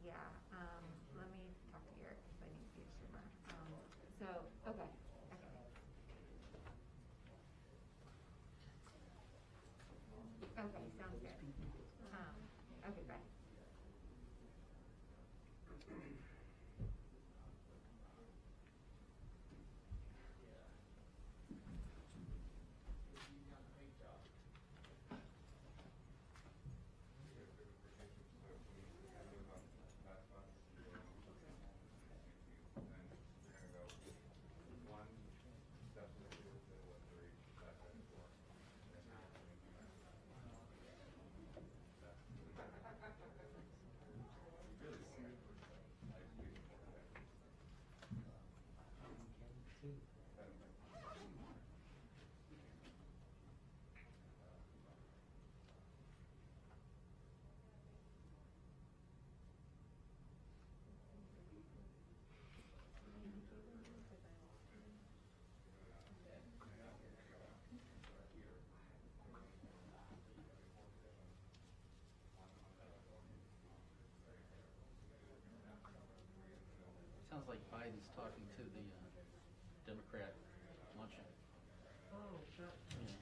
Yeah, let me talk to Eric because I need to be a Schumer. Okay. Okay, sounds good. Okay, bye. Sounds like Biden's talking to the Democrat luncheon. Oh, that. Yeah.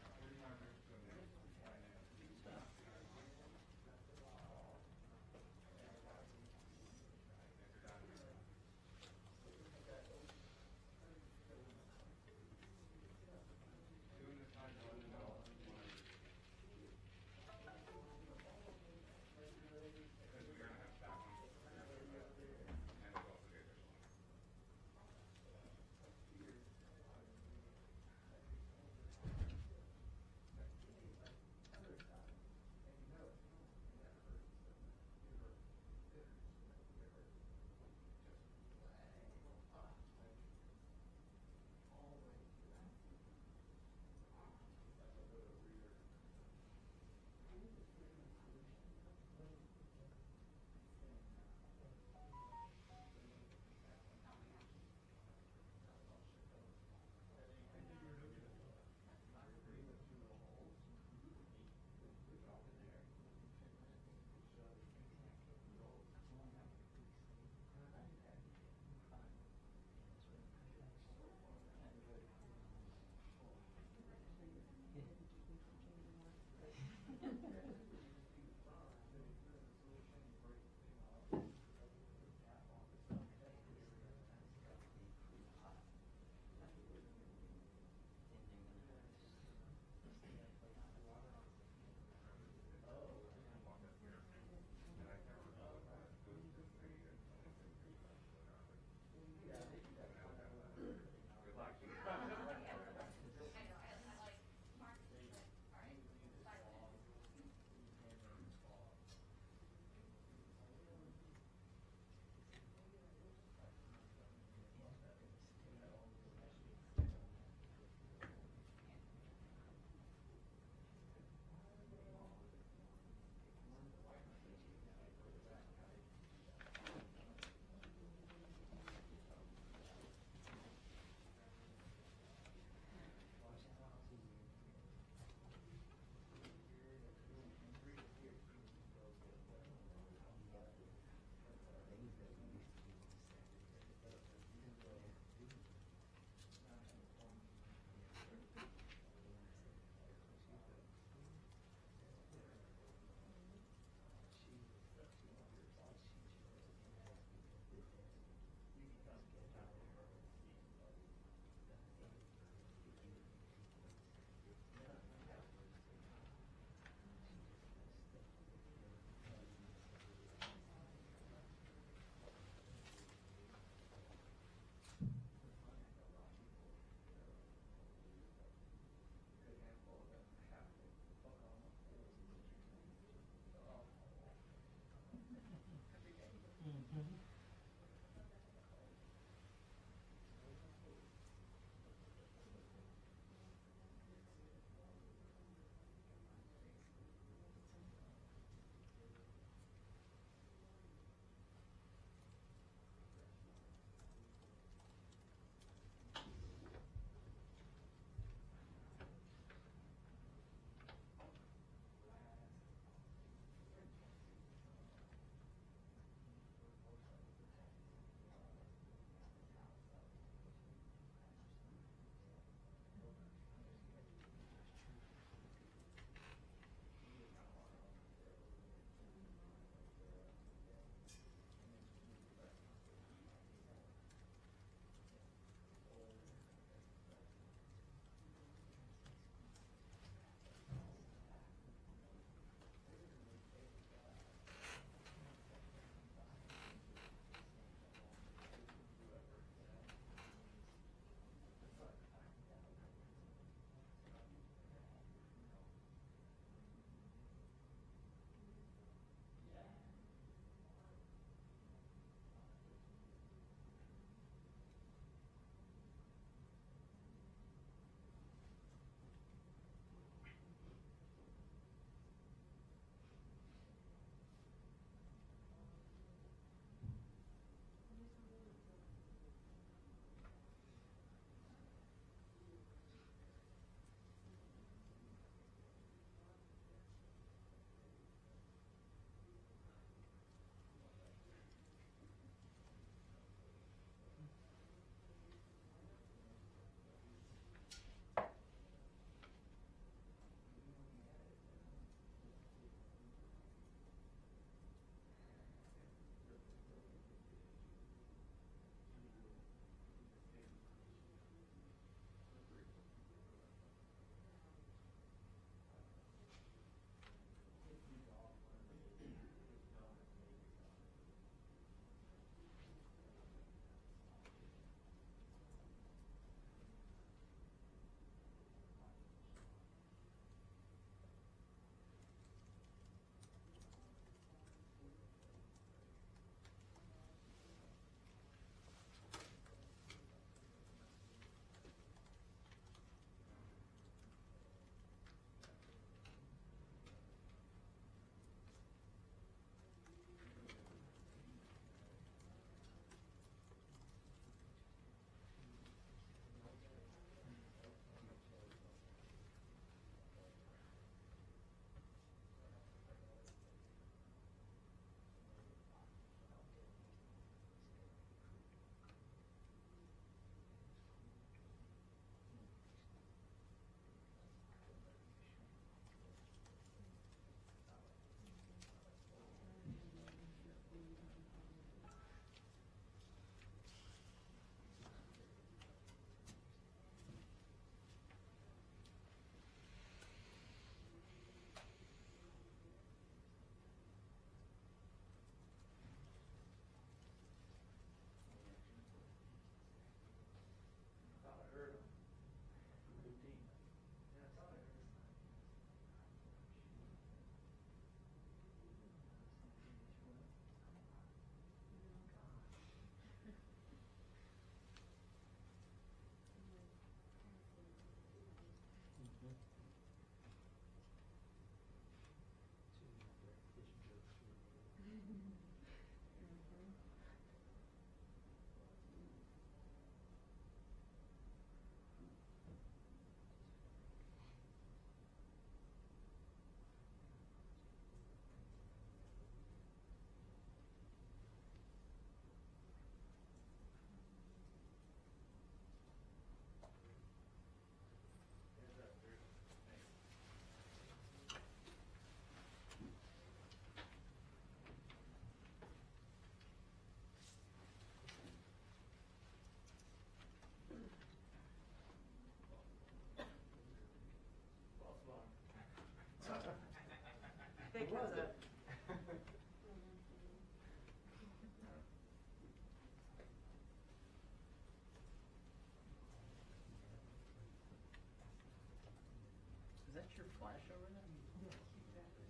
flash over that? Yes, exactly.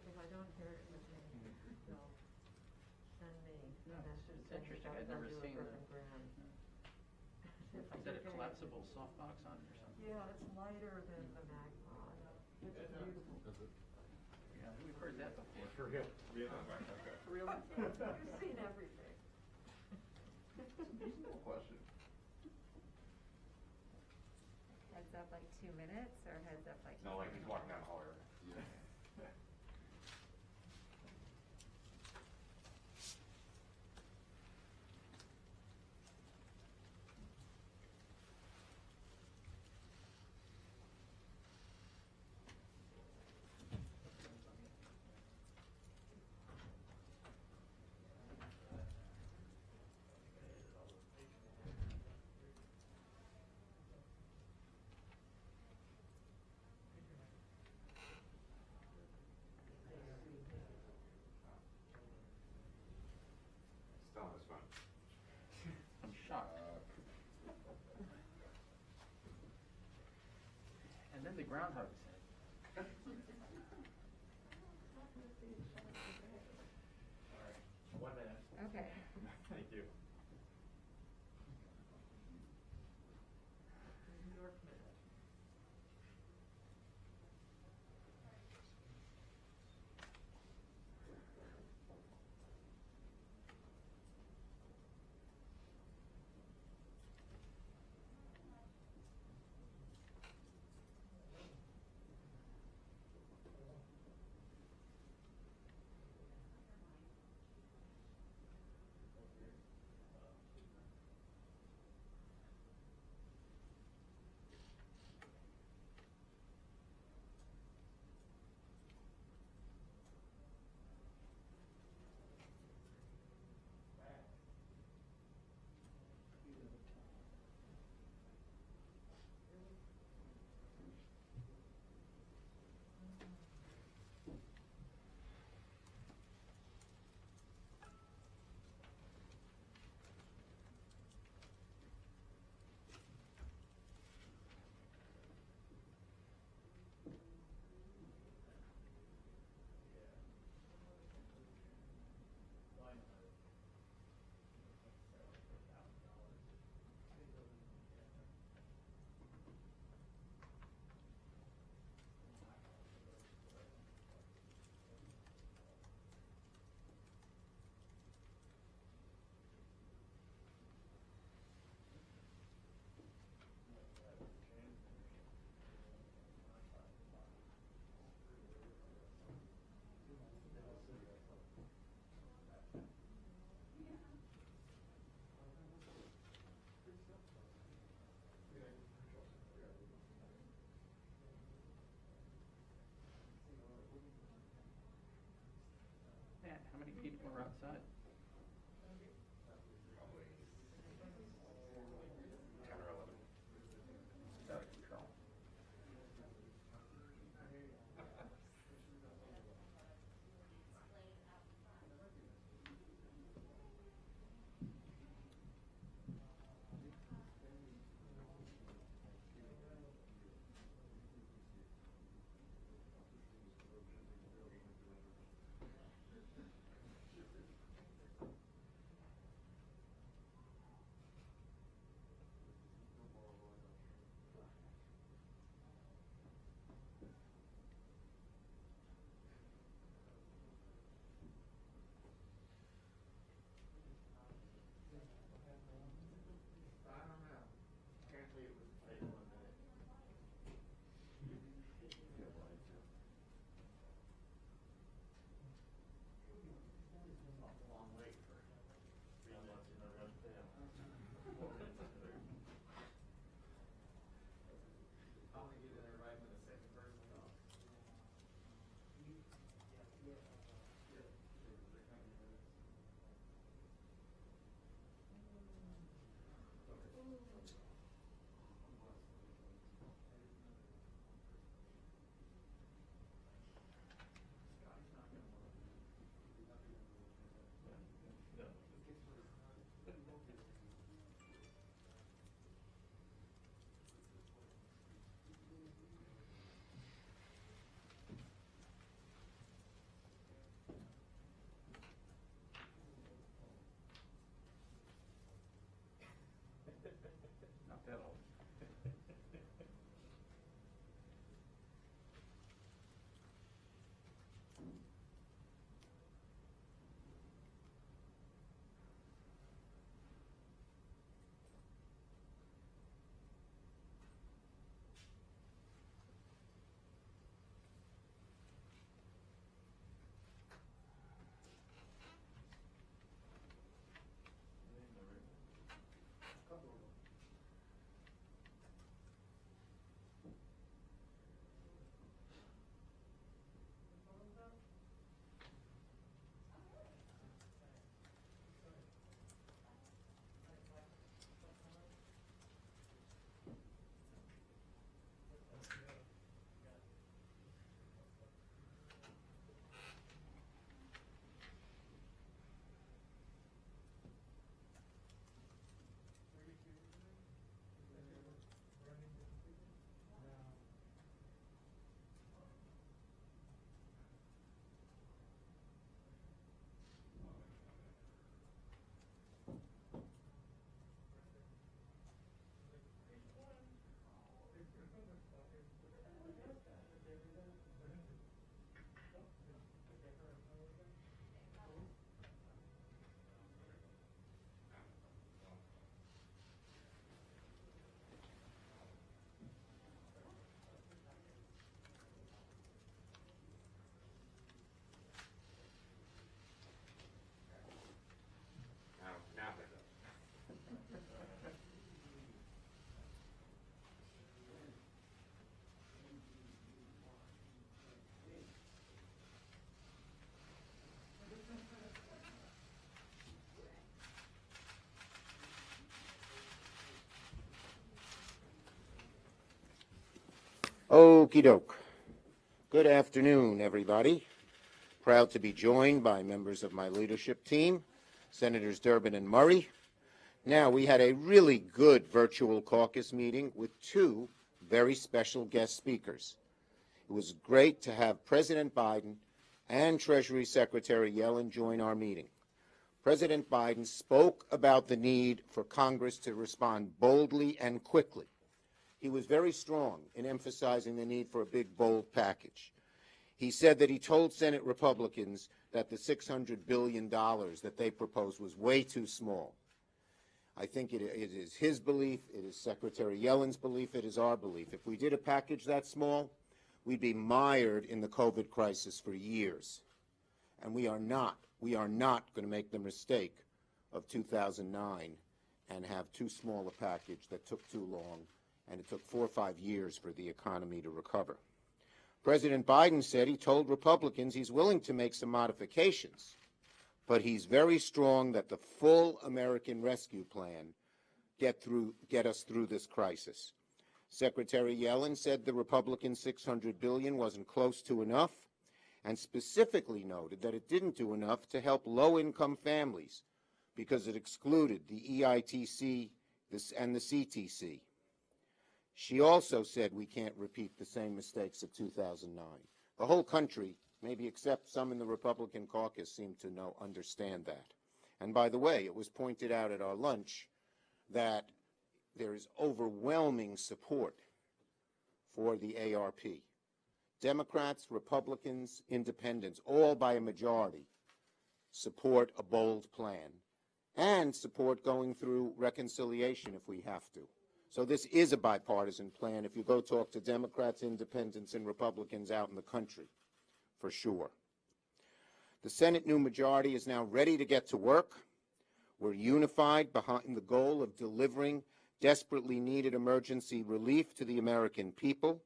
If I don't hear it with me, they'll send me a Yeah, message it's saying interesting. you've I'd got never to do a seen brick that. and ground. Is that a collapsible softbox on it or something? Yeah, it's lighter than the Magpie. It's beautiful. Yeah, we've heard that before. For real. Really? You've seen everything. Reasonable question. Heads up like 2 minutes or heads up like? No, like he's walking down the hallway. Yeah. Still on his phone. I'm shocked. And then the groundhog said, All right. 1 minute. Okay. Thank you. New York minute. man, how many people are outside? Probably 10 or 11. It's out of control. Okie doke. Good afternoon, everybody. Proud to be joined by members of my leadership team, Senators Durbin and Murray. Now, we had a really good virtual caucus meeting with two very special guest speakers. It was great to have President Biden and Treasury Secretary Yellen join our meeting. President Biden spoke about the need for Congress to respond boldly and quickly. He was very strong in emphasizing the need for a big, bold package. He said that he told Senate Republicans that the $600 billion that they proposed was way too small. I think it is his belief, it is Secretary Yellen's belief, it is our belief. If we did a package that small, we'd be mired in the COVID crisis for years. And we are not going to make the mistake of 2009 and have too small a package that took too long, and it took 4 or 5 years for the economy to recover. President Biden said he told Republicans he's willing to make some modifications, but he's very strong that the full American Rescue Plan get us through this crisis. Secretary Yellen said the Republican $600 billion wasn't close to enough, and specifically noted that it didn't do enough to help low-income families because it excluded the EITC and the CTC. She also said we can't repeat the same mistakes of 2009. The whole country, maybe except some in the Republican caucus, seem to understand that. And by the way, it was pointed out at our lunch that there is overwhelming support for the ARP. Democrats, Republicans, Independents, all by a majority, support a bold plan and support going through reconciliation if we have to. So this is a bipartisan plan if you go talk to Democrats, Independents, and Republicans out in the country, for sure. The Senate new majority is now ready to get to work. We're unified behind the goal of delivering desperately needed emergency relief to the American people.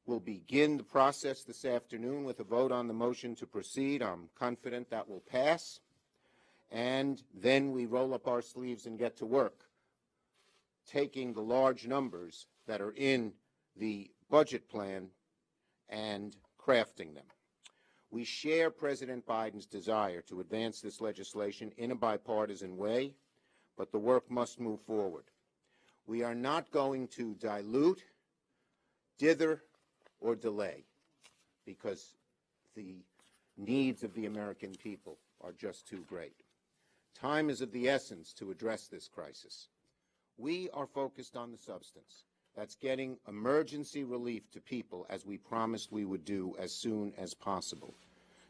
We'll begin the process this afternoon with a vote on the motion to proceed. I'm confident that will pass. And then we roll up our sleeves and get to work, taking the large numbers that are in the budget plan and crafting them. We share President Biden's desire to advance this legislation in a bipartisan way, but the work must move forward. We are not going to dilute, dither, or delay, because the needs of the American people are just too great. Time is of the essence to address this crisis. We are focused on the substance. That's getting emergency relief to people as we promised we would do as soon as possible.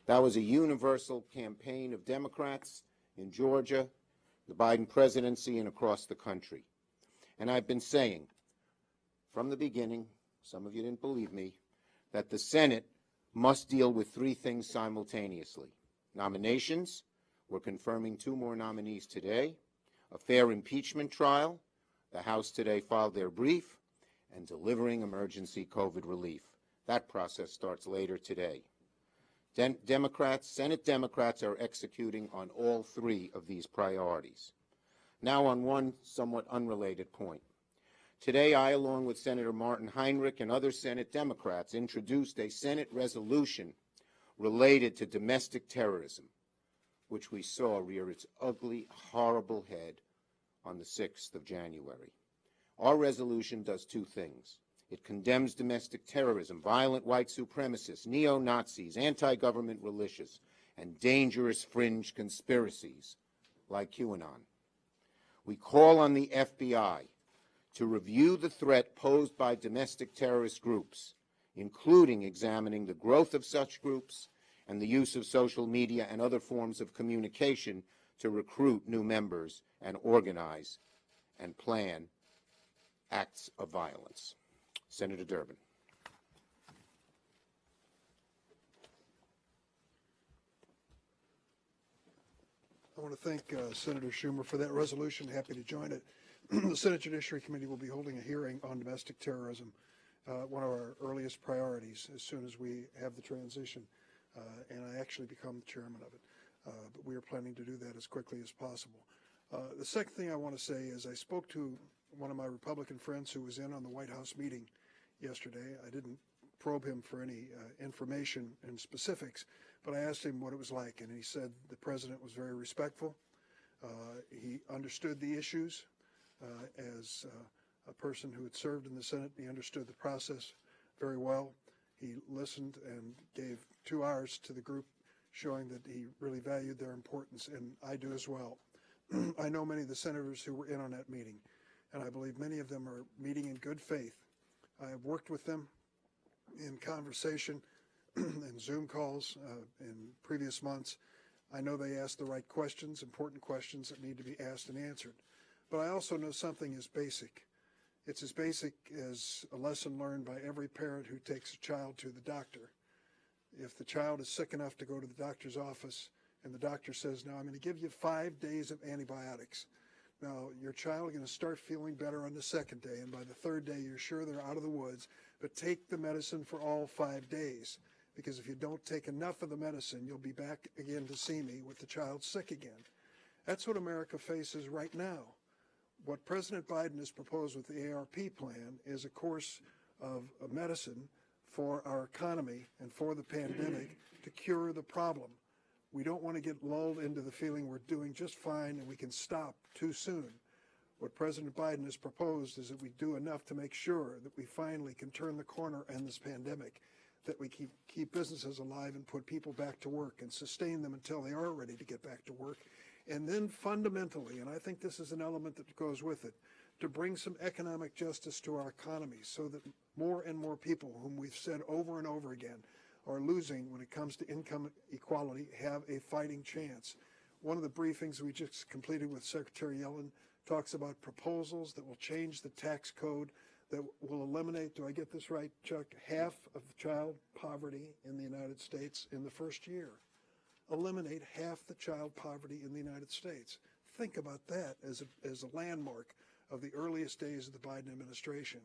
That was a universal campaign of Democrats in Georgia, the Biden presidency, and across the country. And I've been saying from the beginning, some of you didn't believe me, that the Senate must deal with 3 things simultaneously. Nominations, we're confirming 2 more nominees today, a fair impeachment trial, the House today filed their brief, and delivering emergency COVID relief. That process starts later today. Senate Democrats are executing on all 3 of these priorities. Now on one somewhat unrelated point. Today, I, along with Senator Martin Heinrich and other Senate Democrats, introduced a Senate resolution related to domestic terrorism, which we saw rear its ugly, horrible head on the 6th of January. Our resolution does 2 things. It condemns domestic terrorism, violent white supremacists, neo-Nazis, anti-government militias, and dangerous fringe conspiracies like QAnon. We call on the FBI to review the threat posed by domestic terrorist groups, including examining the growth of such groups and the use of social media and other forms of communication to recruit new members and organize and plan acts of violence. Senator Durbin. I want to thank Senator Schumer for that resolution. Happy to join it. The Senate Judiciary Committee will be holding a hearing on domestic terrorism, one of our earliest priorities as soon as we have the transition, and I actually become chairman of it. But we are planning to do that as quickly as possible. The second thing I want to say is I spoke to one of my Republican friends who was in on the White House meeting yesterday. I didn't probe him for any information and specifics, but I asked him what it was like, and he said the president was very respectful. He understood the issues as a person who had served in the Senate. He understood the process very well. He listened and gave 2 hours to the group, showing that he really valued their importance, and I do as well. I know many of the senators who were in on that meeting, and I believe many of them are meeting in good faith. I have worked with them in conversation and Zoom calls in previous months. I know they ask the right questions, important questions that need to be asked and answered. But I also know something is basic. It's as basic as a lesson learned by every parent who takes a child to the doctor. If the child is sick enough to go to the doctor's office and the doctor says, now I'm going to give you 5 days of antibiotics. Now, your child is going to start feeling better on the second day, and by the third day, you're sure they're out of the woods, but take the medicine for all 5 days, because if you don't take enough of the medicine, you'll be back again to see me with the child sick again. That's what America faces right now. What President Biden has proposed with the ARP plan is a course of medicine for our economy and for the pandemic to cure the problem. We don't want to get lulled into the feeling we're doing just fine and we can stop too soon. What President Biden has proposed is that we do enough to make sure that we finally can turn the corner on this pandemic, that we keep businesses alive and put people back to work and sustain them until they are ready to get back to work. And then fundamentally, and I think this is an element that goes with it, to bring some economic justice to our economy so that more and more people, whom we've said over and over again, are losing when it comes to income equality, have a fighting chance. One of the briefings we just completed with Secretary Yellen talks about proposals that will change the tax code that will eliminate, do I get this right, Chuck, half of child poverty in the United States in the first year. Eliminate half the child poverty in the United States. Think about that as a landmark of the earliest days of the Biden administration.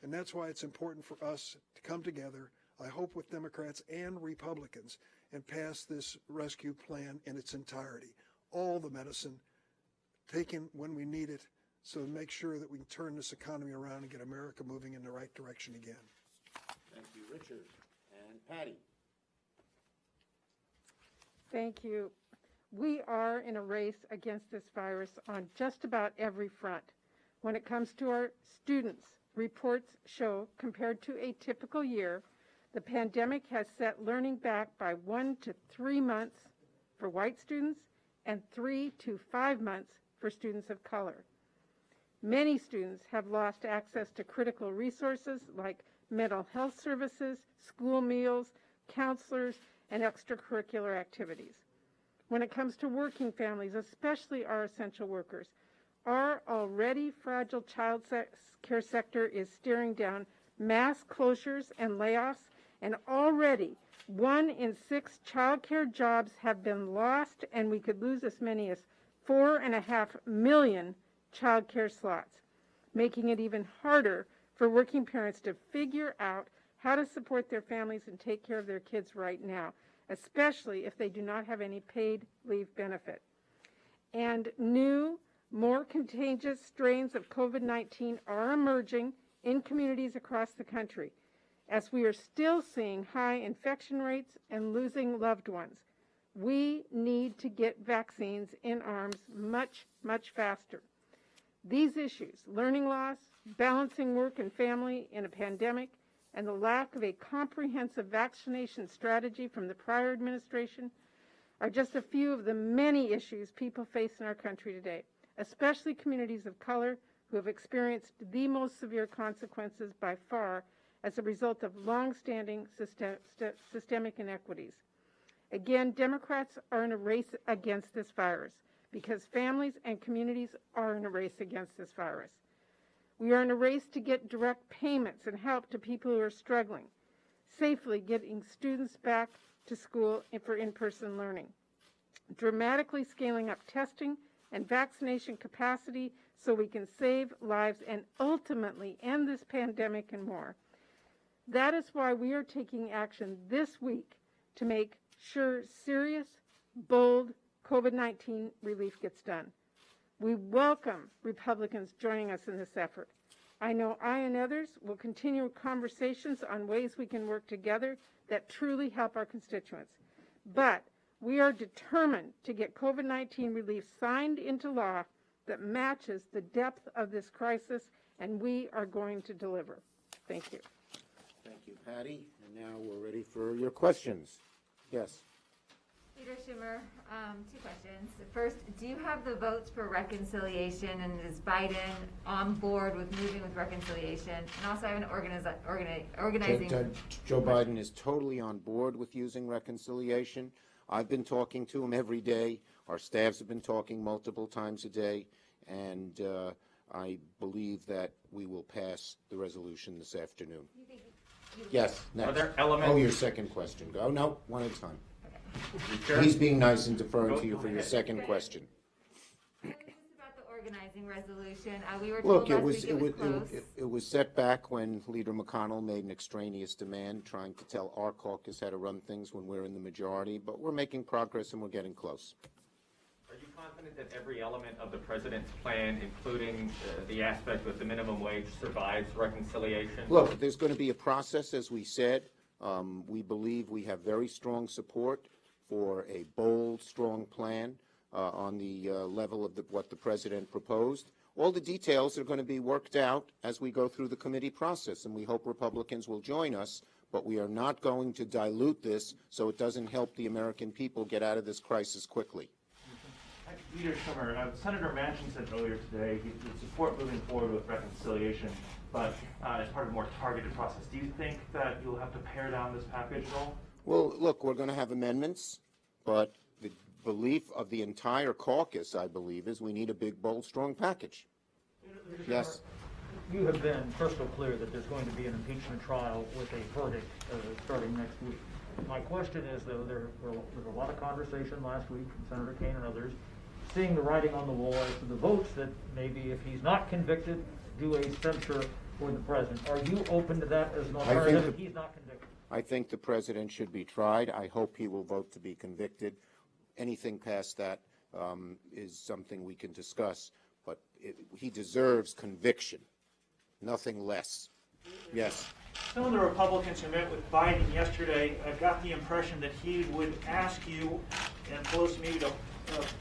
And that's why it's important for us to come together, I hope with Democrats and Republicans, and pass this rescue plan in its entirety. All the medicine taken when we need it, so make sure that we can turn this economy around and get America moving in the right direction again. Thank you, Richard. And Patty. Thank you. We are in a race against this virus on just about every front. When it comes to our students, reports show compared to a typical year, the pandemic has set learning back by 1 to 3 months for white students and 3 to 5 months for students of color. Many students have lost access to critical resources like mental health services, school meals, counselors, and extracurricular activities. When it comes to working families, especially our essential workers, our already fragile child care sector is staring down mass closures and layoffs, and already 1 in 6 child care jobs have been lost, and we could lose as many as 4.5 million child care slots, making it even harder for working parents to figure out how to support their families and take care of their kids right now, especially if they do not have any paid leave benefit. And new, more contagious strains of COVID-19 are emerging in communities across the country, as we are still seeing high infection rates and losing loved ones. We need to get vaccines in arms much, much faster. These issues, learning loss, balancing work and family in a pandemic, and the lack of a comprehensive vaccination strategy from the prior administration are just a few of the many issues people face in our country today, especially communities of color who have experienced the most severe consequences by far as a result of long-standing systemic inequities. Again, Democrats are in a race against this virus because families and communities are in a race against this virus. We are in a race to get direct payments and help to people who are struggling, safely getting students back to school for in-person learning, dramatically scaling up testing and vaccination capacity so we can save lives and ultimately end this pandemic and more. That is why we are taking action this week to make sure serious, bold COVID-19 relief gets done. We welcome Republicans joining us in this effort. I know I and others will continue conversations on ways we can work together that truly help our constituents. But we are determined to get COVID-19 relief signed into law that matches the depth of this crisis, and we are going to deliver. Thank you. Thank you, Patty. And now we're ready for your questions. Yes. Leader Schumer, two questions. First, do you have the votes for reconciliation, and is Biden on board with moving with reconciliation? And also, I have an organizing. Joe Biden is totally on board with using reconciliation. I've been talking to him every day. Our staffs have been talking multiple times a day, and I believe that we will pass the resolution this afternoon. Yes, next. Are there elements? Oh, your second question. Go. No, one at a time. He's being nice and deferring to you for your second question. This is about the organizing resolution. We were told Look, last week it was close. it was set back when Leader McConnell made an extraneous demand trying to tell our caucus how to run things when we're in the majority, but we're making progress and we're getting close. Are you confident that every element of the president's plan, including the aspect with the minimum wage, survives reconciliation? Look, there's going to be a process, as we said. We believe we have very strong support for a bold, strong plan on the level of what the president proposed. All the details are going to be worked out as we go through the committee process, and we hope Republicans will join us, but we are not going to dilute this so it doesn't help the American people get out of this crisis quickly. Leader Schumer, Senator Manchin said earlier today he would support moving forward with reconciliation, but as part of a more targeted process. Do you think that you'll have to pare down this package at all? Well, look, we're going to have amendments, but the belief of the entire caucus, I believe, is we need a big, bold, strong package. Yes. You have been crystal clear that there's going to be an impeachment trial with a verdict starting next week. My question is, though, there was a lot of conversation last week from Senator Kaine and others, seeing the writing on the wall as to the votes that maybe if he's not convicted, do a censure for the president. Are you open to that as an alternative if he's not convicted? I think the president should be tried. I hope he will vote to be convicted. Anything past that is something we can discuss, but he deserves conviction, nothing less. Yes. Some of the Republicans who met with Biden yesterday got the impression that he would ask you and Pelosi maybe to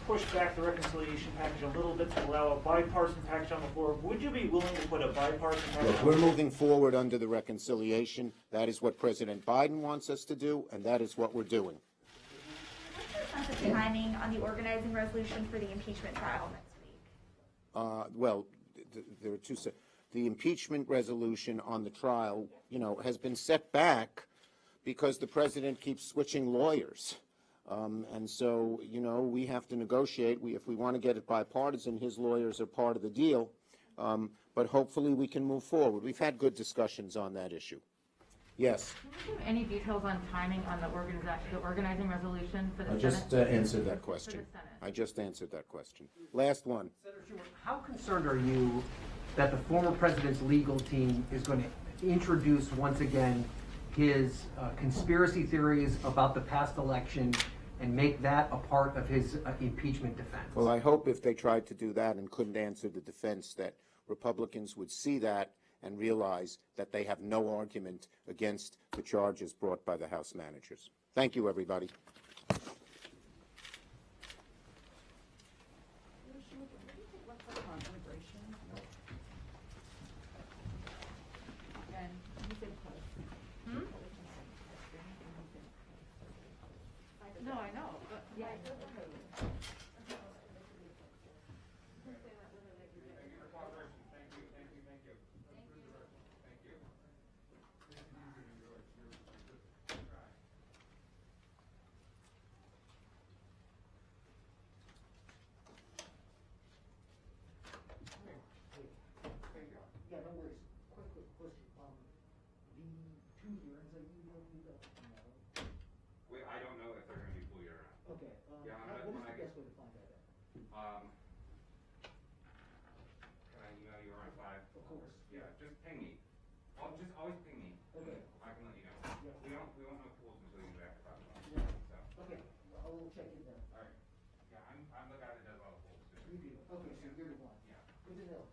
push back the reconciliation package a little bit to allow a bipartisan package on the floor. Would you be willing to put a bipartisan package Look, we're moving forward under the reconciliation. That is what President Biden wants us to do, and that is what we're doing. What's the sense of timing on the organizing resolution for the impeachment trial next week? Well, there are two. The impeachment resolution on the trial, has been set back because the president keeps switching lawyers. And so, we have to negotiate. If we want to get it bipartisan, his lawyers are part of the deal. But hopefully we can move forward. We've had good discussions on that issue. Yes? Can you give any details on timing on the organizing resolution for the Senate? I just answered that question. For the Senate. I just answered that question. Last one. Senator Schumer, how concerned are you that the former president's legal team is going to introduce once again his conspiracy theories about the past election and make that a part of his impeachment defense? Well, I hope if they tried to do that and couldn't answer the defense, that Republicans would see that and realize that they have no argument against the charges brought by the House managers. Thank you, everybody. No, I know, but yeah. Yeah, no worries. Quick question. The 2 hearings that you will do that tomorrow. Wait, I don't know if they're going to be full year round. Okay. Yeah, What is the best way to find that out? Can I email you around 5? Of course. Yeah, just ping me. Just always ping me. Okay. I can let you know. Yeah. We won't know pools until you get back to 5 o'clock. Yeah. So. Okay, I will check it then. All right. Yeah, I'm the guy that does all the pools too. You do. Okay, so you're the one. Yeah. Good to know.